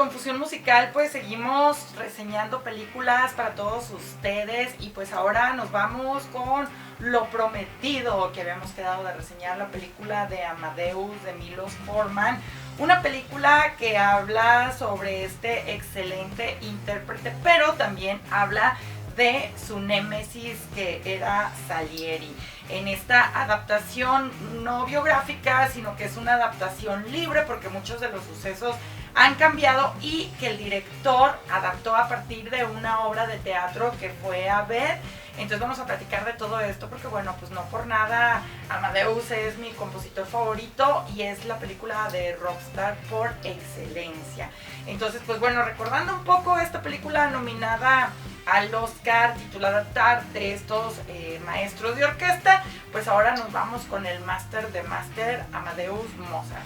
Confusión Musical pues seguimos reseñando películas para todos ustedes y pues ahora nos vamos con Lo Prometido, que habíamos quedado de reseñar la película de Amadeus de Milos Forman, una película que habla sobre este excelente intérprete, pero también habla de su némesis que era Salieri. En esta adaptación no biográfica, sino que es una adaptación libre porque muchos de los sucesos han cambiado y que el director adaptó a partir de una obra de teatro que fue a ver. Entonces vamos a platicar de todo esto porque bueno, pues no por nada Amadeus es mi compositor favorito y es la película de Rockstar por excelencia. Entonces pues bueno, recordando un poco esta película nominada al Oscar titulada Tar de estos maestros de orquesta, pues ahora nos vamos con el máster de máster, Amadeus Mozart.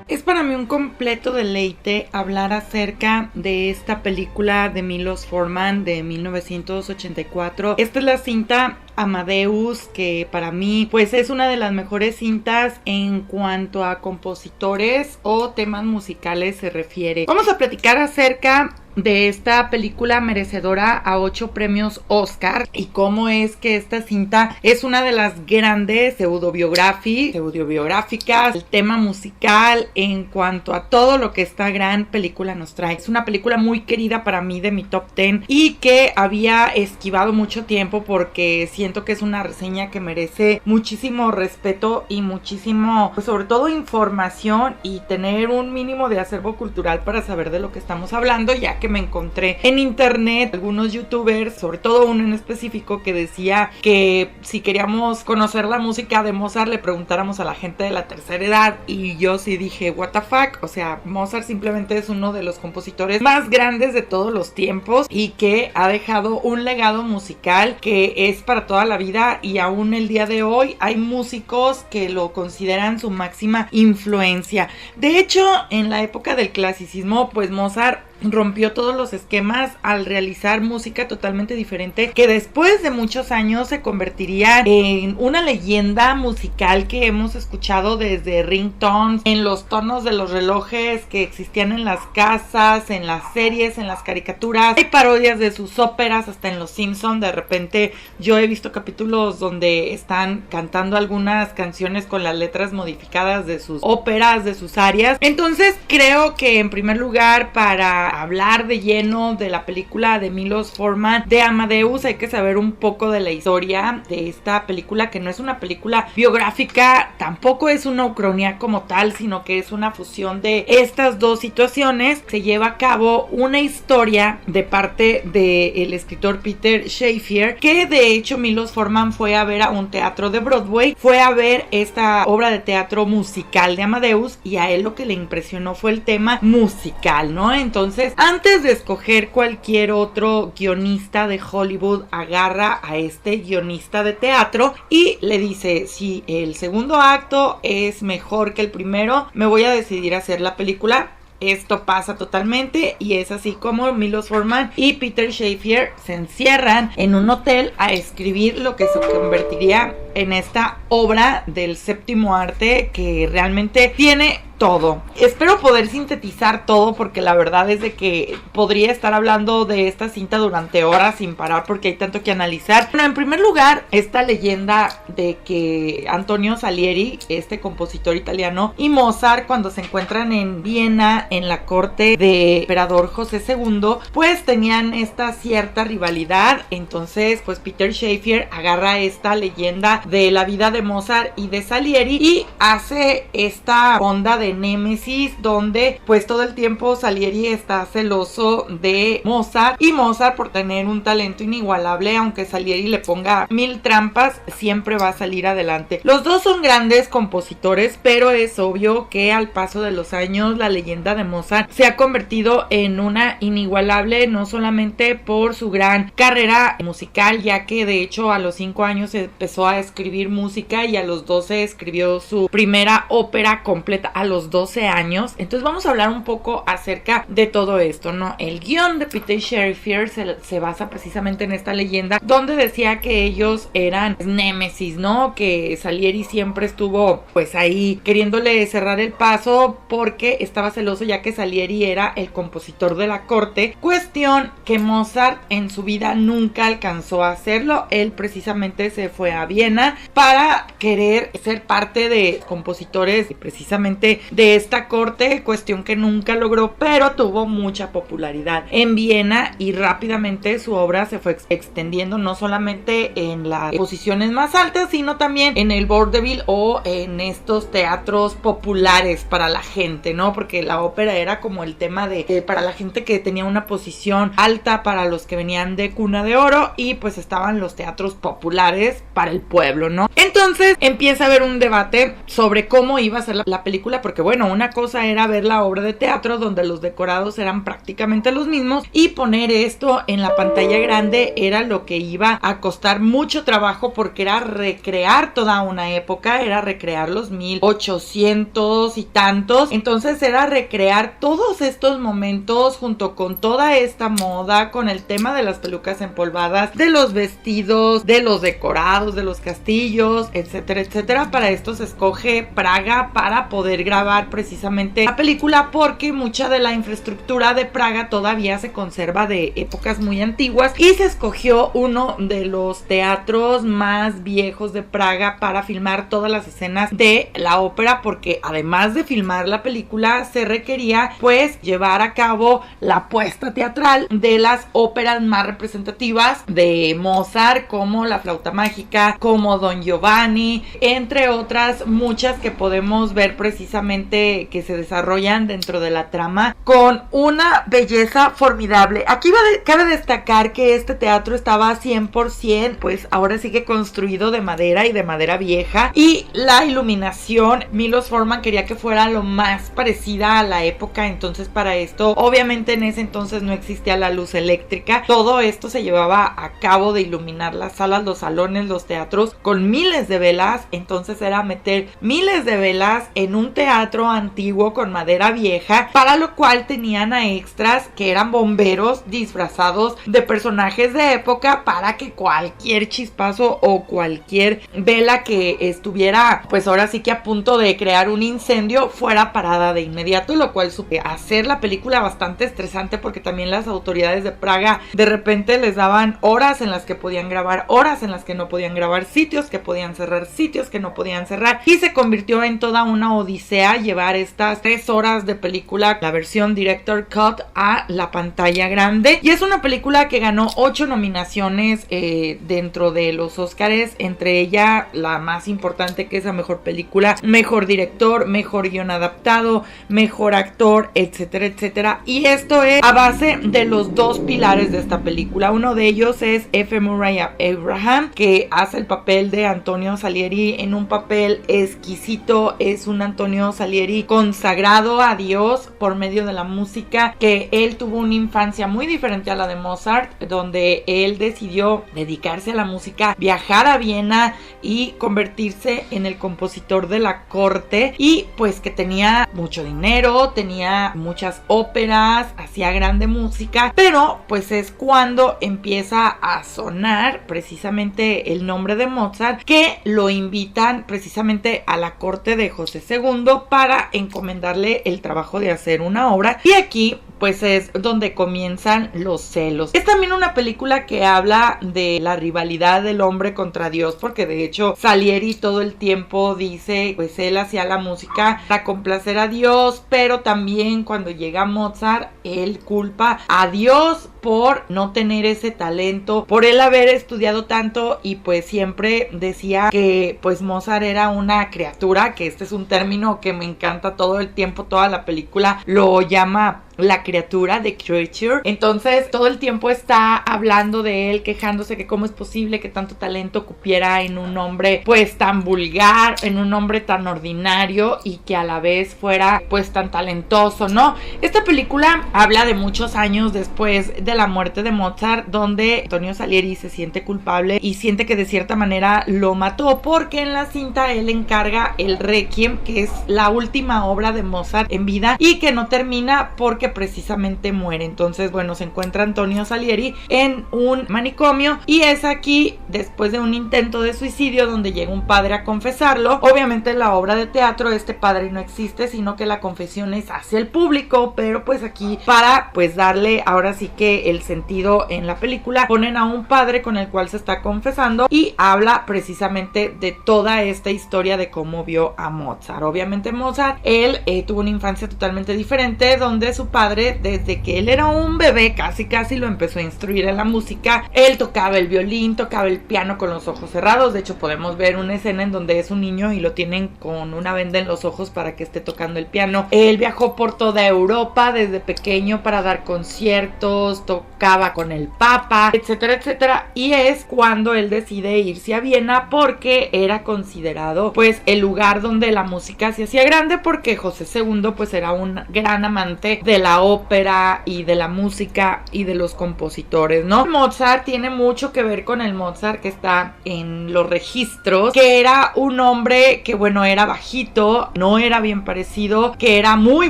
Es para mí un completo deleite hablar acerca de esta película de Milos Forman de 1984. Esta es la cinta Amadeus, que para mí pues es una de las mejores cintas en cuanto a compositores o temas musicales se refiere. Vamos a platicar acerca de esta película merecedora a 8 premios Oscar y cómo es que esta cinta es una de las grandes pseudobiográficas, el tema musical en cuanto a todo lo que esta gran película nos trae. Es una película muy querida para mí, de mi top 10, y que había esquivado mucho tiempo porque siento que es una reseña que merece muchísimo respeto y muchísimo, pues sobre todo información y tener un mínimo de acervo cultural para saber de lo que estamos hablando, ya que me encontré en internet algunos youtubers, sobre todo uno en específico, que decía que si queríamos conocer la música de Mozart le preguntáramos a la gente de la tercera edad, y yo sí dije what the fuck, o sea, Mozart simplemente es uno de los compositores más grandes de todos los tiempos y que ha dejado un legado musical que es para toda la vida, y aún el día de hoy hay músicos que lo consideran su máxima influencia. De hecho, en la época del clasicismo, pues Mozart rompió todos los esquemas al realizar música totalmente diferente que después de muchos años se convertiría en una leyenda musical que hemos escuchado desde ringtones, en los tonos de los relojes que existían en las casas, en las series, en las caricaturas. Hay parodias de sus óperas, hasta en Los Simpson. De repente yo he visto capítulos donde están cantando algunas canciones con las letras modificadas de sus óperas, de sus arias. Entonces creo que en primer lugar, para hablar de lleno de la película de Milos Forman de Amadeus, hay que saber un poco de la historia de esta película, que no es una película biográfica, tampoco es una ucronía como tal, sino que es una fusión de estas dos situaciones. Se lleva a cabo una historia de parte del escritor Peter Shaffer, que de hecho Milos Forman fue a ver a un teatro de Broadway, fue a ver esta obra de teatro musical de Amadeus, y a él lo que le impresionó fue el tema musical, ¿no? Entonces, antes de escoger cualquier otro guionista de Hollywood, agarra a este guionista de teatro y le dice: si el segundo acto es mejor que el primero, me voy a decidir a hacer la película. Esto pasa totalmente, y es así como Milos Forman y Peter Shaffer se encierran en un hotel a escribir lo que se convertiría en esta obra del séptimo arte, que realmente tiene todo. Espero poder sintetizar todo, porque la verdad es de que podría estar hablando de esta cinta durante horas sin parar porque hay tanto que analizar. Bueno, en primer lugar, esta leyenda de que Antonio Salieri, este compositor italiano, y Mozart, cuando se encuentran en Viena en la corte de emperador José II, pues tenían esta cierta rivalidad. Entonces pues Peter Shaffer agarra esta leyenda de la vida de Mozart y de Salieri y hace esta onda de némesis, donde pues todo el tiempo Salieri está celoso de Mozart, y Mozart, por tener un talento inigualable, aunque Salieri le ponga 1000 trampas, siempre va a salir adelante. Los dos son grandes compositores, pero es obvio que al paso de los años la leyenda de Mozart se ha convertido en una inigualable, no solamente por su gran carrera musical, ya que de hecho a los 5 años empezó a escribir música y a los 12 escribió su primera ópera completa a los 12 años. Entonces vamos a hablar un poco acerca de todo esto, ¿no? El guión de Peter Shaffer se basa precisamente en esta leyenda donde decía que ellos eran némesis, ¿no? Que Salieri siempre estuvo pues ahí queriéndole cerrar el paso porque estaba celoso, ya que Salieri era el compositor de la corte, cuestión que Mozart en su vida nunca alcanzó a hacerlo. Él precisamente se fue a Viena para querer ser parte de compositores precisamente de esta corte, cuestión que nunca logró, pero tuvo mucha popularidad en Viena y rápidamente su obra se fue extendiendo no solamente en las posiciones más altas, sino también en el vaudeville o en estos teatros populares para la gente, ¿no? Porque la ópera era como el tema de para la gente que tenía una posición alta, para los que venían de cuna de oro, y pues estaban los teatros populares para el pueblo, ¿no? Entonces empieza a haber un debate sobre cómo iba a ser la película, porque bueno, una cosa era ver la obra de teatro donde los decorados eran prácticamente los mismos, y poner esto en la pantalla grande era lo que iba a costar mucho trabajo, porque era recrear toda una época, era recrear los 1800 y tantos. Entonces era recrear todos estos momentos junto con toda esta moda, con el tema de las pelucas empolvadas, de los vestidos, de los decorados, de los castillos, etcétera, etcétera. Para esto se escoge Praga para poder grabar precisamente la película, porque mucha de la infraestructura de Praga todavía se conserva de épocas muy antiguas, y se escogió uno de los teatros más viejos de Praga para filmar todas las escenas de la ópera, porque además de filmar la película se requería pues llevar a cabo la puesta teatral de las óperas más representativas de Mozart, como La Flauta Mágica, como Don Giovanni, entre otras muchas que podemos ver precisamente que se desarrollan dentro de la trama con una belleza formidable. Aquí cabe destacar que este teatro estaba 100% pues ahora sí que construido de madera y de madera vieja, y la iluminación Milos Forman quería que fuera lo más parecida a la época. Entonces para esto obviamente en ese entonces no existía la luz eléctrica, todo esto se llevaba a cabo de iluminar las salas, los salones, los teatros con miles de velas. Entonces era meter miles de velas en un teatro antiguo con madera vieja, para lo cual tenían a extras que eran bomberos disfrazados de personajes de época, para que cualquier chispazo o cualquier vela que estuviera pues ahora sí que a punto de crear un incendio fuera parada de inmediato, lo cual supe hacer la película bastante estresante, porque también las autoridades de Praga de repente les daban horas en las que podían grabar, horas en las que no podían grabar, sitios que podían cerrar, sitios que no podían cerrar, y se convirtió en toda una odisea llevar estas 3 horas de película, la versión Director Cut, a la pantalla grande. Y es una película que ganó 8 nominaciones dentro de los Óscares, entre ella la más importante, que es la mejor película, mejor director, mejor guión adaptado, mejor actor, etcétera, etcétera. Y esto es a base de los 2 pilares de esta película. Uno de ellos es F. Murray Abraham, que hace el papel de Antonio Salieri en un papel exquisito. Es un Antonio Salieri consagrado a Dios por medio de la música, que él tuvo una infancia muy diferente a la de Mozart, donde él decidió dedicarse a la música, viajar a Viena y convertirse en el compositor de la corte, y pues que tenía mucho dinero, tenía muchas óperas, hacía grande música, pero pues es cuando empieza a sonar precisamente el nombre de Mozart, que lo invitan precisamente a la corte de José II para encomendarle el trabajo de hacer una obra, y aquí pues es donde comienzan los celos. Es también una película que habla de la rivalidad del hombre contra Dios, porque de hecho Salieri todo el tiempo dice pues él hacía la música para complacer a Dios, pero también cuando llega Mozart él culpa a Dios por no tener ese talento, por él haber estudiado tanto, y pues siempre decía que pues Mozart era una criatura, que este es un término que me encanta todo el tiempo, toda la película lo llama la criatura, de creature. Entonces todo el tiempo está hablando de él, quejándose que cómo es posible que tanto talento cupiera en un hombre pues tan vulgar, en un hombre tan ordinario, y que a la vez fuera pues tan talentoso, ¿no? Esta película habla de muchos años después de de la muerte de Mozart, donde Antonio Salieri se siente culpable y siente que de cierta manera lo mató, porque en la cinta él encarga el Requiem, que es la última obra de Mozart en vida y que no termina porque precisamente muere. Entonces, bueno, se encuentra Antonio Salieri en un manicomio y es aquí, después de un intento de suicidio, donde llega un padre a confesarlo. Obviamente en la obra de teatro este padre no existe, sino que la confesión es hacia el público, pero pues aquí, para pues darle ahora sí que el sentido en la película, ponen a un padre con el cual se está confesando y habla precisamente de toda esta historia de cómo vio a Mozart. Obviamente Mozart, él tuvo una infancia totalmente diferente, donde su padre, desde que él era un bebé, casi lo empezó a instruir en la música. Él tocaba el violín, tocaba el piano con los ojos cerrados. De hecho, podemos ver una escena en donde es un niño y lo tienen con una venda en los ojos para que esté tocando el piano. Él viajó por toda Europa desde pequeño para dar conciertos, tocaba con el Papa, etcétera, etcétera. Y es cuando él decide irse a Viena, porque era considerado pues el lugar donde la música se hacía grande, porque José II pues era un gran amante de la ópera y de la música y de los compositores, ¿no? Mozart tiene mucho que ver con el Mozart que está en los registros, que era un hombre que, bueno, era bajito, no era bien parecido, que era muy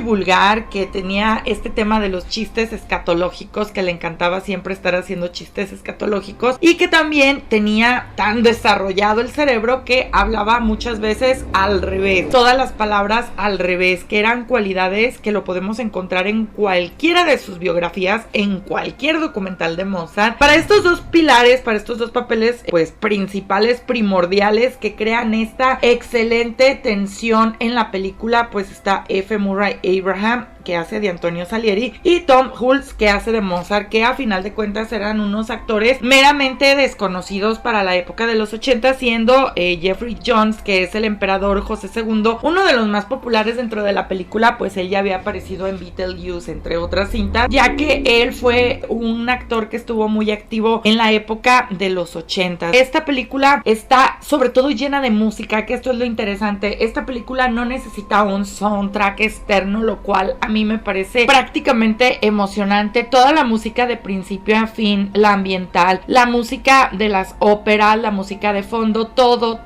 vulgar, que tenía este tema de los chistes escatológicos, que le encantaba siempre estar haciendo chistes escatológicos, y que también tenía tan desarrollado el cerebro que hablaba muchas veces al revés, todas las palabras al revés, que eran cualidades que lo podemos encontrar en cualquiera de sus biografías, en cualquier documental de Mozart. Para estos dos pilares, para estos dos papeles pues principales, primordiales, que crean esta excelente tensión en la película, pues está F. Murray Abraham, que hace de Antonio Salieri, y Tom Hulce, que hace de Mozart, que a final de cuentas eran unos actores meramente desconocidos para la época de los 80, siendo Jeffrey Jones, que es el emperador José II, uno de los más populares dentro de la película, pues él ya había aparecido en Beetlejuice, entre otras cintas, ya que él fue un actor que estuvo muy activo en la época de los 80. Esta película está sobre todo llena de música, que esto es lo interesante. Esta película no necesita un soundtrack externo, lo cual a mí me parece prácticamente emocionante. Toda la música de principio a fin, la ambiental, la música de las óperas, la música de fondo, todo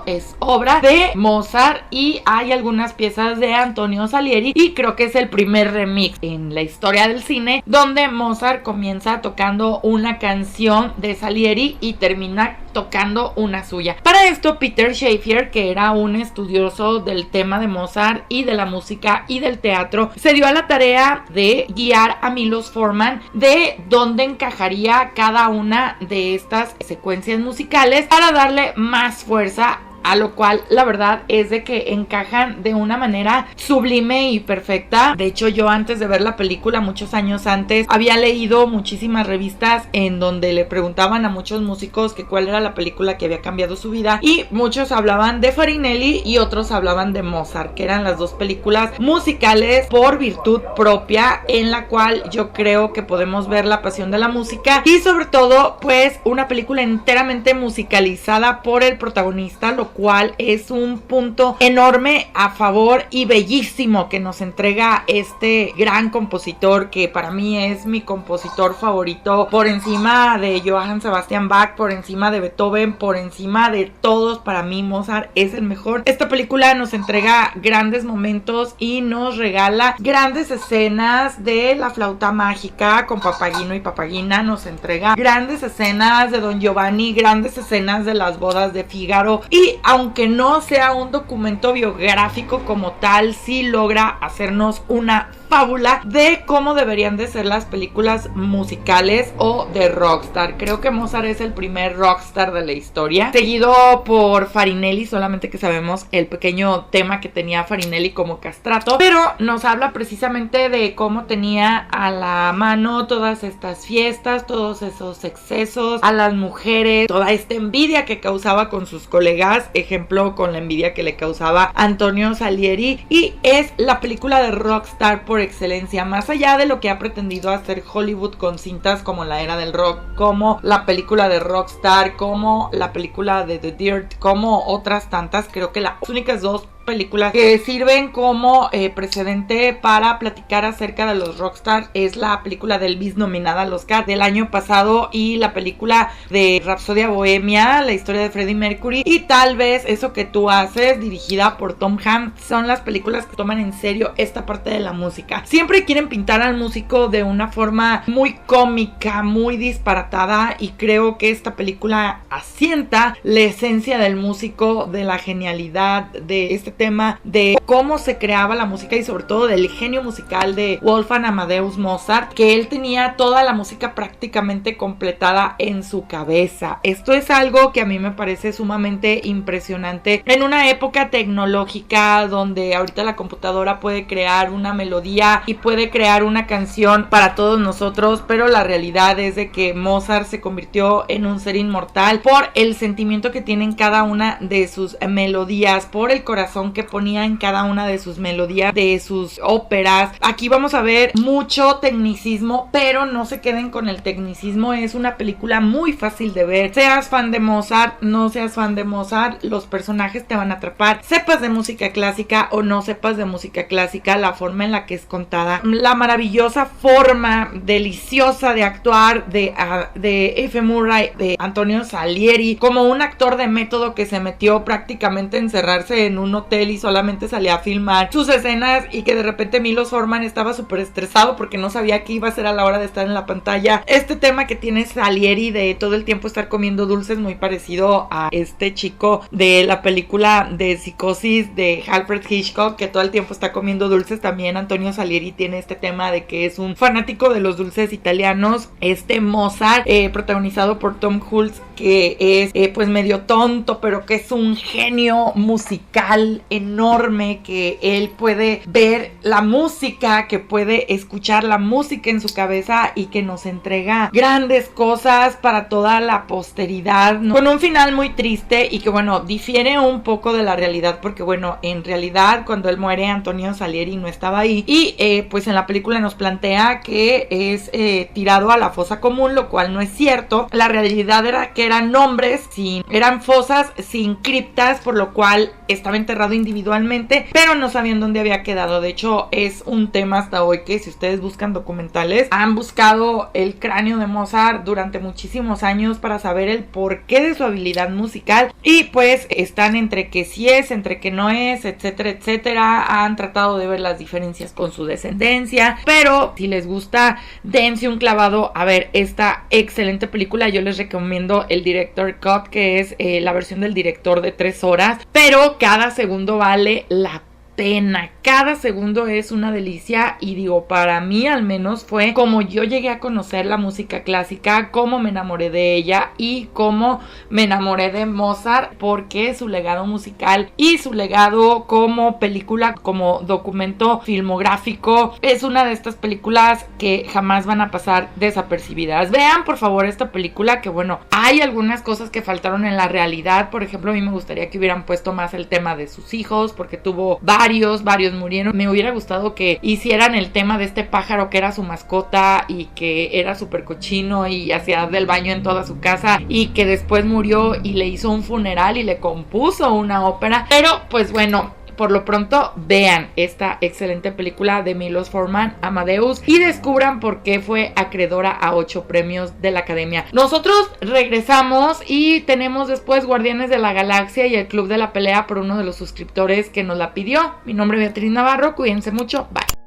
es obra de Mozart, y hay algunas piezas de Antonio Salieri, y creo que es el primer remix en la historia del cine donde Mozart comienza tocando una canción de Salieri y termina tocando una suya. Para esto, Peter Shaffer, que era un estudioso del tema de Mozart y de la música y del teatro, se dio a la tarea de guiar a Milos Forman de dónde encajaría cada una de estas secuencias musicales para darle más fuerza, a lo cual la verdad es de que encajan de una manera sublime y perfecta. De hecho, yo antes de ver la película, muchos años antes, había leído muchísimas revistas en donde le preguntaban a muchos músicos que cuál era la película que había cambiado su vida, y muchos hablaban de Farinelli y otros hablaban de Mozart, que eran las dos películas musicales por virtud propia, en la cual yo creo que podemos ver la pasión de la música, y sobre todo pues una película enteramente musicalizada por el protagonista, lo cual es un punto enorme a favor y bellísimo que nos entrega este gran compositor, que para mí es mi compositor favorito, por encima de Johann Sebastian Bach, por encima de Beethoven, por encima de todos. Para mí Mozart es el mejor. Esta película nos entrega grandes momentos y nos regala grandes escenas de la flauta mágica con Papagino y Papagina, nos entrega grandes escenas de Don Giovanni, grandes escenas de las bodas de Fígaro, y aunque no sea un documento biográfico como tal, sí logra hacernos una fábula de cómo deberían de ser las películas musicales o de rockstar. Creo que Mozart es el primer rockstar de la historia, seguido por Farinelli, solamente que sabemos el pequeño tema que tenía Farinelli como castrato, pero nos habla precisamente de cómo tenía a la mano todas estas fiestas, todos esos excesos, a las mujeres, toda esta envidia que causaba con sus colegas, ejemplo con la envidia que le causaba Antonio Salieri, y es la película de rockstar por excelencia, más allá de lo que ha pretendido hacer Hollywood con cintas como La Era del Rock, como la película de Rockstar, como la película de The Dirt, como otras tantas. Creo que las únicas dos películas que sirven como precedente para platicar acerca de los rockstars es la película de Elvis nominada al Oscar del año pasado y la película de Rapsodia Bohemia, la historia de Freddie Mercury, y Tal vez Eso que tú haces, dirigida por Tom Hanks. Son las películas que toman en serio esta parte de la música. Siempre quieren pintar al músico de una forma muy cómica, muy disparatada, y creo que esta película asienta la esencia del músico, de la genialidad de este tema, de cómo se creaba la música y sobre todo del genio musical de Wolfgang Amadeus Mozart, que él tenía toda la música prácticamente completada en su cabeza. Esto es algo que a mí me parece sumamente impresionante en una época tecnológica donde ahorita la computadora puede crear una melodía y puede crear una canción para todos nosotros, pero la realidad es de que Mozart se convirtió en un ser inmortal por el sentimiento que tiene en cada una de sus melodías, por el corazón que ponía en cada una de sus melodías, de sus óperas. Aquí vamos a ver mucho tecnicismo, pero no se queden con el tecnicismo. Es una película muy fácil de ver. Seas fan de Mozart, no seas fan de Mozart, los personajes te van a atrapar. Sepas de música clásica o no sepas de música clásica, la forma en la que es contada, la maravillosa forma deliciosa de actuar de F. Murray, de Antonio Salieri, como un actor de método que se metió prácticamente a encerrarse en un hotel y solamente salía a filmar sus escenas, y que de repente Milos Forman estaba súper estresado porque no sabía qué iba a hacer a la hora de estar en la pantalla. Este tema que tiene Salieri de todo el tiempo estar comiendo dulces, muy parecido a este chico de la película de Psicosis de Alfred Hitchcock, que todo el tiempo está comiendo dulces. También Antonio Salieri tiene este tema de que es un fanático de los dulces italianos. Este Mozart, protagonizado por Tom Hulce, que es pues medio tonto, pero que es un genio musical enorme, que él puede ver la música, que puede escuchar la música en su cabeza y que nos entrega grandes cosas para toda la posteridad, ¿no? Con un final muy triste y que bueno, difiere un poco de la realidad, porque bueno, en realidad cuando él muere Antonio Salieri no estaba ahí, y pues en la película nos plantea que es tirado a la fosa común, lo cual no es cierto. La realidad era que eran nombres, eran fosas sin criptas, por lo cual estaba enterrado individualmente, pero no sabían dónde había quedado. De hecho, es un tema hasta hoy que si ustedes buscan documentales, han buscado el cráneo de Mozart durante muchísimos años para saber el porqué de su habilidad musical, y pues están entre que sí es, entre que no es, etcétera, etcétera. Han tratado de ver las diferencias con su descendencia, pero si les gusta, dense un clavado a ver esta excelente película. Yo les recomiendo el Director Cut, que es la versión del director de 3 horas, pero cada segundo vale la pena. Cada segundo es una delicia, y digo, para mí al menos fue como yo llegué a conocer la música clásica, cómo me enamoré de ella y cómo me enamoré de Mozart, porque su legado musical y su legado como película, como documento filmográfico, es una de estas películas que jamás van a pasar desapercibidas. Vean por favor esta película, que bueno, hay algunas cosas que faltaron en la realidad. Por ejemplo, a mí me gustaría que hubieran puesto más el tema de sus hijos, porque tuvo varios murieron. Me hubiera gustado que hicieran el tema de este pájaro que era su mascota y que era súper cochino y hacía del baño en toda su casa, y que después murió y le hizo un funeral y le compuso una ópera. Pero pues bueno, por lo pronto vean esta excelente película de Milos Forman, Amadeus, y descubran por qué fue acreedora a 8 premios de la Academia. Nosotros regresamos y tenemos después Guardianes de la Galaxia y el Club de la Pelea por uno de los suscriptores que nos la pidió. Mi nombre es Beatriz Navarro, cuídense mucho, bye.